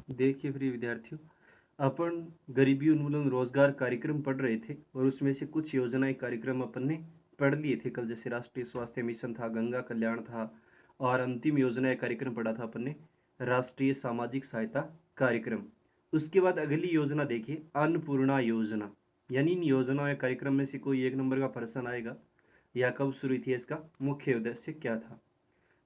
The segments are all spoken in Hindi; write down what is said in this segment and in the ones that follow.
देखिए प्रिय विद्यार्थियों, अपन गरीबी उन्मूलन रोजगार कार्यक्रम पढ़ रहे थे और उसमें से कुछ योजनाएं कार्यक्रम अपन ने पढ़ लिए थे कल। जैसे राष्ट्रीय स्वास्थ्य मिशन था, गंगा कल्याण था, और अंतिम योजना या कार्यक्रम पढ़ा था अपन ने राष्ट्रीय सामाजिक सहायता कार्यक्रम। उसके बाद अगली योजना देखिए, अन्नपूर्णा योजना। यानी इन योजना या कार्यक्रम में से कोई एक नंबर का प्रश्न आएगा, या कब शुरू थी, इसका मुख्य उद्देश्य क्या था।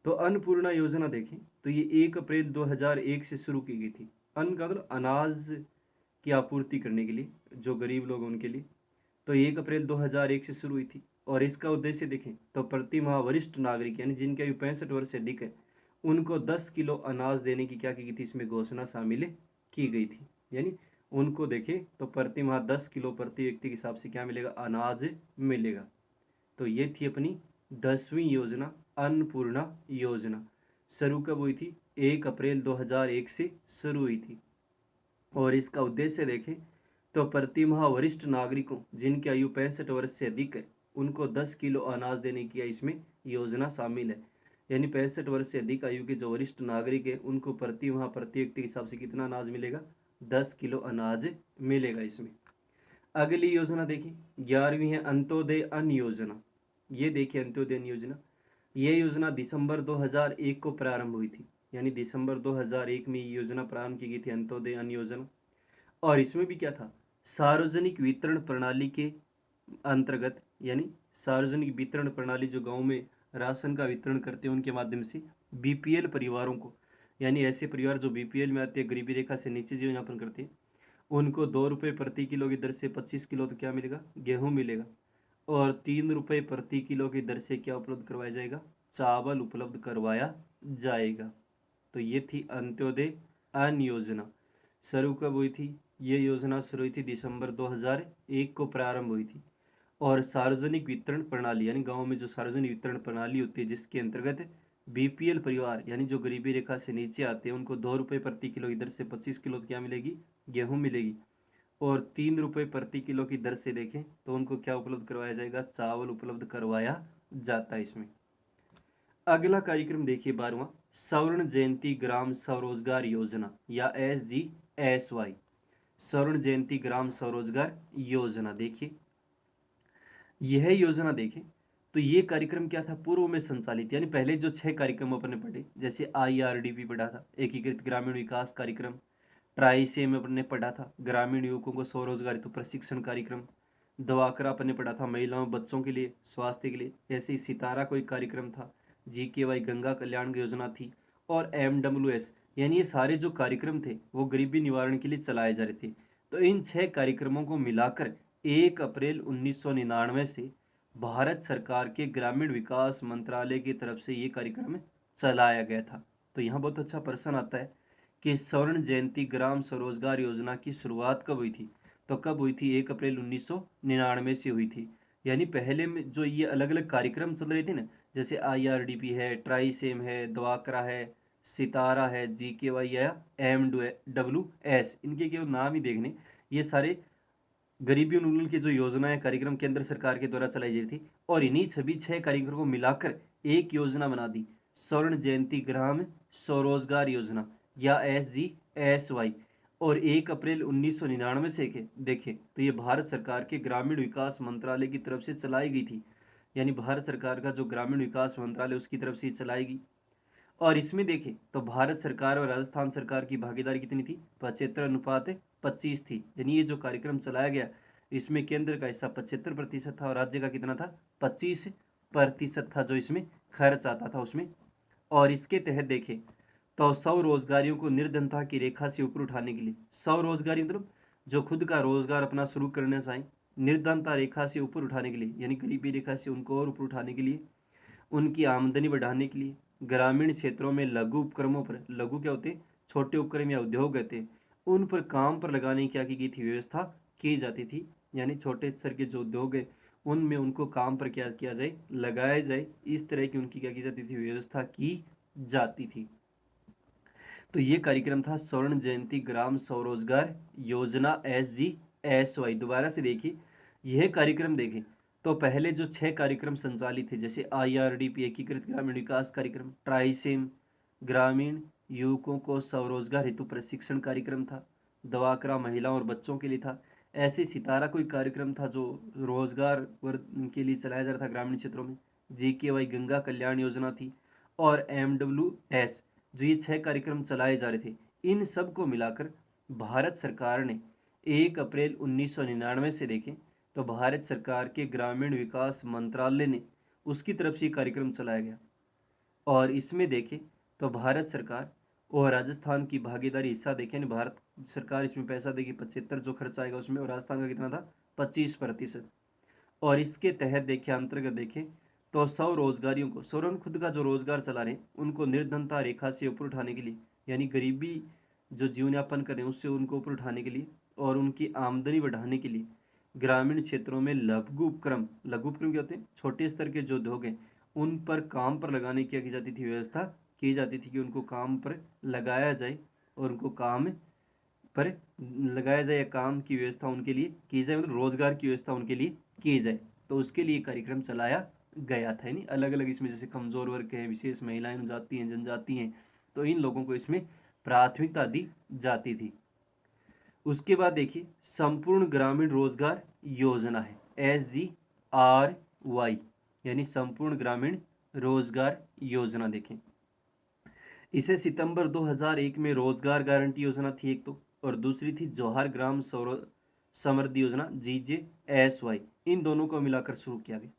तो अन्नपूर्णा योजना देखें तो ये 1 अप्रैल 2001 से शुरू की गई थी। अन्न का मतलब अनाज की आपूर्ति करने के लिए, जो गरीब लोग हैं उनके लिए। तो 1 अप्रैल 2001 से शुरू हुई थी, और इसका उद्देश्य देखें तो प्रति माह वरिष्ठ नागरिक यानी जिनकी आयु 65 वर्ष से अधिक है, उनको 10 किलो अनाज देने की क्या की गई थी, इसमें घोषणा शामिल की गई थी। यानी उनको देखें तो प्रति माह 10 किलो प्रति व्यक्ति के हिसाब से क्या मिलेगा, अनाज मिलेगा। तो ये थी अपनी 10वीं योजना, अन्नपूर्णा योजना। शुरू कब हुई थी, 1 अप्रैल 2001 से शुरू हुई थी। और इसका उद्देश्य देखें तो प्रति माह वरिष्ठ नागरिकों जिनकी आयु 65 वर्ष से अधिक है, उनको 10 किलो अनाज देने की इसमें योजना शामिल है। यानी 65 वर्ष से अधिक आयु के जो वरिष्ठ नागरिक है, उनको प्रति माह प्रति व्यक्ति के हिसाब से कितना अनाज मिलेगा, 10 किलो अनाज मिलेगा इसमें। अगली योजना देखिए, 11वीं है अंत्योदय अन्न योजना। ये देखिए अंत्योदय अन्न योजना, ये योजना दिसंबर 2001 को प्रारंभ हुई थी। यानी दिसंबर 2001 में ये योजना प्रारंभ की गई थी, अंत्योदय अन्न योजना। और इसमें भी क्या था, सार्वजनिक वितरण प्रणाली के अंतर्गत, यानी सार्वजनिक वितरण प्रणाली जो गांव में राशन का वितरण करते हैं उनके माध्यम से बीपीएल परिवारों को, यानी ऐसे परिवार जो बीपीएल में आते हैं, गरीबी रेखा से नीचे जीवन यापन करते हैं, उनको 2 रुपये प्रति किलो की दर से 25 किलो तो क्या मिलेगा, गेहूँ मिलेगा। और 3 रुपये प्रति किलो की दर से क्या उपलब्ध करवाया जाएगा, चावल उपलब्ध करवाया जाएगा। तो ये थी अंत्योदय अन्न योजना। शुरू कब हुई थी, ये योजना शुरू हुई थी दिसंबर 2001 को प्रारंभ हुई थी। और सार्वजनिक वितरण प्रणाली, यानी गांव में जो सार्वजनिक वितरण प्रणाली होती है, जिसके अंतर्गत बीपीएल परिवार यानी जो गरीबी रेखा से नीचे आते हैं, उनको 2 रुपये प्रति किलो की दर से 25 किलो क्या मिलेगी, गेहूँ मिलेगी। और 3 रुपये प्रति किलो की दर से देखें तो उनको क्या उपलब्ध करवाया जाएगा, चावल उपलब्ध करवाया जाता है इसमें। अगला कार्यक्रम देखिए 12वां, स्वर्ण जयंती ग्राम स्वरोजगार योजना या SGSY। स्वर्ण जयंती ग्राम स्वरोजगार योजना देखिए, यह योजना देखें तो ये कार्यक्रम क्या था, पूर्व में संचालित, यानी पहले जो 6 कार्यक्रम अपन ने पढ़े, जैसे IRDP पढ़ा था, एकीकृत ग्रामीण विकास कार्यक्रम। ट्राइसेम अपन ने पढ़ा था, ग्रामीण युवकों को स्वरोजगार हेतु प्रशिक्षण कार्यक्रम। दवाकरा अपन ने पढ़ा था, महिलाओं बच्चों के लिए स्वास्थ्य के लिए। ऐसे ही सितारा कोई कार्यक्रम था, GKY गंगा कल्याण योजना थी, और MWS, यानी ये सारे जो कार्यक्रम थे वो गरीबी निवारण के लिए चलाए जा रहे थे। तो इन 6 कार्यक्रमों को मिलाकर 1 अप्रैल 1999 से भारत सरकार के ग्रामीण विकास मंत्रालय की तरफ से ये कार्यक्रम चलाया गया था। तो यहाँ बहुत अच्छा प्रश्न आता है कि स्वर्ण जयंती ग्राम स्वरोजगार योजना की शुरुआत कब हुई थी। तो कब हुई थी, 1 अप्रैल 1999 से हुई थी। यानी पहले में जो ये अलग अलग कार्यक्रम चल रहे थे ना, जैसे IRDP है, ट्राइसेम है, दवाकरा है, सितारा है, GKY या MWS, इनके केवल नाम ही देखने, ये सारे गरीबी उन्मूलन की जो योजनाएं कार्यक्रम केंद्र सरकार के द्वारा चलाई जा रही थी। और इन्हीं सभी 6 कार्यक्रमों को मिलाकर एक योजना बना दी, स्वर्ण जयंती ग्राम स्वरोजगार योजना या SGSY। और 1 अप्रैल 1999 से देखें तो ये भारत सरकार के ग्रामीण विकास मंत्रालय की तरफ से चलाई गई थी। यानी भारत सरकार का जो ग्रामीण विकास मंत्रालय उसकी तरफ से चलाई गई। और इसमें देखें तो भारत सरकार और राजस्थान सरकार की भागीदारी कितनी थी, 75:25 थी। यानी ये जो कार्यक्रम चलाया गया, इसमें केंद्र का हिस्सा 75% था और राज्य का कितना था, 25% था जो इसमें खर्च आता था उसमें। और इसके तहत देखें तो स्वरोजगारियों को निर्धनता की रेखा से ऊपर उठाने के लिए, स्वरोजगारी मतलब जो खुद का रोजगार अपना शुरू करना चाहें, निर्धनता रेखा से ऊपर उठाने के लिए, यानी गरीबी रेखा से उनको और ऊपर उठाने के लिए, उनकी आमदनी बढ़ाने के लिए ग्रामीण क्षेत्रों में लघु उपक्रमों पर, लघु क्या होते हैं, छोटे उपक्रम या उद्योग कहते हैं, उन पर काम पर लगाने की क्या की गई थी, व्यवस्था की जाती थी। यानी छोटे स्तर के जो उद्योग है उनमें उनको काम पर क्या किया जाए, लगाया जाए, इस तरह की उनकी क्या की जाती थी, व्यवस्था की जाती थी। तो ये कार्यक्रम था स्वर्ण जयंती ग्राम स्वरोजगार योजना SGSY। दोबारा से देखिए, यह कार्यक्रम देखें तो पहले जो 6 कार्यक्रम संचालित थे, जैसे IRDP एकीकृत ग्रामीण विकास कार्यक्रम, ट्राइसेम ग्रामीण युवकों को स्वरोजगार हेतु प्रशिक्षण कार्यक्रम था, दवाकरा महिलाओं और बच्चों के लिए था। ऐसे सितारा कोई कार्यक्रम था जो रोजगार वर्ग के लिए चलाया जा रहा था ग्रामीण क्षेत्रों में। JKY गंगा कल्याण योजना थी और MWS, जो ये 6 कार्यक्रम चलाए जा रहे थे। इन सब को मिलाकर भारत सरकार ने 1 अप्रैल 1999 से देखें तो भारत सरकार के ग्रामीण विकास मंत्रालय ने उसकी तरफ से ये कार्यक्रम चलाया गया। और इसमें देखें तो भारत सरकार और राजस्थान की भागीदारी हिस्सा देखें, भारत सरकार इसमें पैसा देगी 75 जो खर्च आएगा उसमें, और राजस्थान का कितना था 25%। और इसके तहत देखें, अंतर्गत देखें तो स्वरोजगारियों को, स्वयं खुद का जो रोजगार चला रहे हैं उनको निर्धनता रेखा से ऊपर उठाने के लिए, यानी गरीबी जो जीवन यापन कर रहे हैं उससे उनको ऊपर उठाने के लिए और उनकी आमदनी बढ़ाने के लिए ग्रामीण क्षेत्रों में लघु उपक्रम क्या होते हैं, छोटे स्तर के जो उद्योग हैं उन पर काम पर लगाने की जाती थी, व्यवस्था की जाती थी कि उनको काम पर लगाया जाए और उनको काम पर लगाया जाए, काम की व्यवस्था उनके लिए की जाए, मतलब रोजगार की व्यवस्था उनके लिए की जाए। तो उसके लिए कार्यक्रम चलाया गया था। यानी अलग अलग इसमें जैसे कमजोर वर्ग हैं, विशेष महिलाएं जाती हैं, जनजाति हैं, तो इन लोगों को इसमें प्राथमिकता दी जाती थी। उसके बाद देखिए संपूर्ण ग्रामीण रोजगार योजना है, SGRY, यानी संपूर्ण ग्रामीण रोजगार योजना। देखें इसे सितंबर 2001 में रोजगार गारंटी योजना थी एक तो, और दूसरी थी जवाहर ग्राम समृद्धि योजना GJSY। इन दोनों को मिलाकर शुरू किया गया।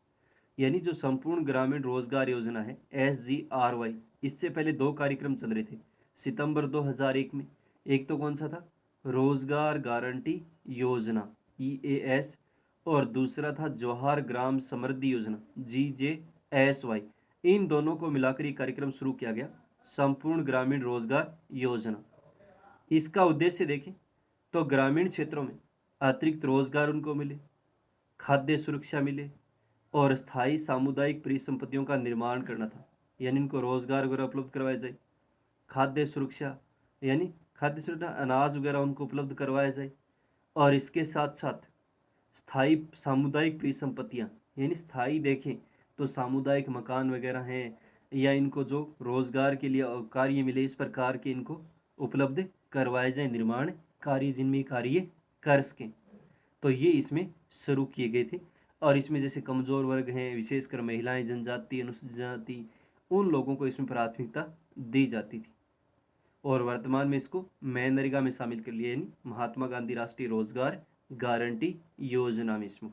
यानी जो संपूर्ण ग्रामीण रोजगार योजना है SGRY, इससे पहले 2 कार्यक्रम चल रहे थे सितंबर 2001 में। एक तो कौन सा था, रोजगार गारंटी योजना EAS, और दूसरा था जवाहर ग्राम समृद्धि योजना GJSY। इन दोनों को मिलाकर ये कार्यक्रम शुरू किया गया, संपूर्ण ग्रामीण रोजगार योजना। इसका उद्देश्य देखें तो ग्रामीण क्षेत्रों में अतिरिक्त रोजगार उनको मिले, खाद्य सुरक्षा मिले और स्थायी सामुदायिक परिसंपत्तियों का निर्माण करना था। यानी इनको रोजगार वगैरह उपलब्ध करवाया जाए, खाद्य सुरक्षा यानी खाद्य सुरक्षा अनाज वगैरह उनको उपलब्ध करवाया जाए, और इसके साथ साथ स्थायी सामुदायिक परिसंपत्तियाँ, यानी स्थायी देखें तो सामुदायिक मकान वगैरह हैं, या इनको जो रोजगार के लिए कार्य मिले इस प्रकार के इनको उपलब्ध करवाए जाए, निर्माण कार्य जिनमें कार्य कर सकें। तो ये इसमें शुरू किए गए थे। और इसमें जैसे कमज़ोर वर्ग हैं, विशेषकर महिलाएं, जनजाति, अनुसूचित जाति, उन लोगों को इसमें प्राथमिकता दी जाती थी। और वर्तमान में इसको मनरेगा में शामिल कर लिया, यानी महात्मा गांधी राष्ट्रीय रोजगार गारंटी योजना में इसमें।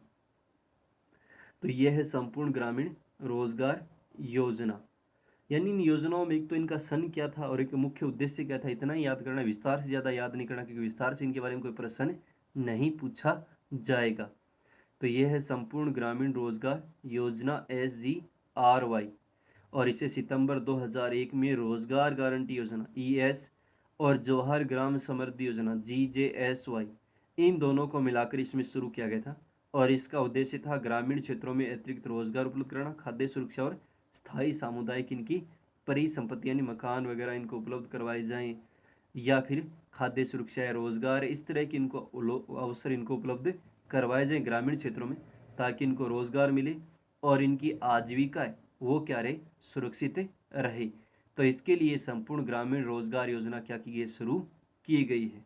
तो यह है संपूर्ण ग्रामीण रोजगार योजना। यानी इन योजनाओं में एक तो इनका सन क्या था और एक मुख्य उद्देश्य क्या था, इतना ही याद करना, विस्तार से ज़्यादा याद नहीं करना, क्योंकि विस्तार से इनके बारे में कोई प्रश्न नहीं पूछा जाएगा। तो यह है संपूर्ण ग्रामीण रोजगार योजना SGRY, और इसे सितंबर 2001 में रोजगार गारंटी योजना ES और जवाहर ग्राम समृद्धि योजना GJSY, इन दोनों को मिलाकर इसमें शुरू किया गया था। और इसका उद्देश्य था ग्रामीण क्षेत्रों में अतिरिक्त रोजगार उपलब्ध कराना, खाद्य सुरक्षा और स्थायी सामुदायिक इनकी परिसंपत्ति यानी मकान वगैरह इनको उपलब्ध करवाए जाएं, या फिर खाद्य सुरक्षा या रोजगार इस तरह की इनको अवसर इनको उपलब्ध करवाए जाएं ग्रामीण क्षेत्रों में, ताकि इनको रोजगार मिले और इनकी आजीविका है वो क्या रहे, सुरक्षित रहे। तो इसके लिए संपूर्ण ग्रामीण रोजगार योजना क्या की गई, शुरू की गई है।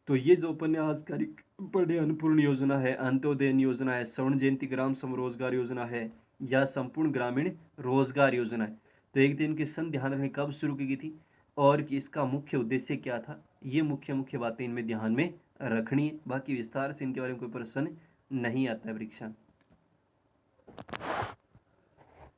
तो ये जो उपन्यास पढ़े अन्नपूर्ण योजना है, अंत्योदय योजना है, स्वर्ण जयंती ग्राम स्वरोजगार योजना है, या संपूर्ण ग्रामीण रोजगार योजना है, तो एक दिन के सन ध्यान रखें कब शुरू की गई थी और कि इसका मुख्य उद्देश्य क्या था। ये मुख्य मुख्य बातें इनमें ध्यान में रखनी है। बाकी विस्तार से इनके बारे में कोई प्रश्न नहीं आता है परीक्षा।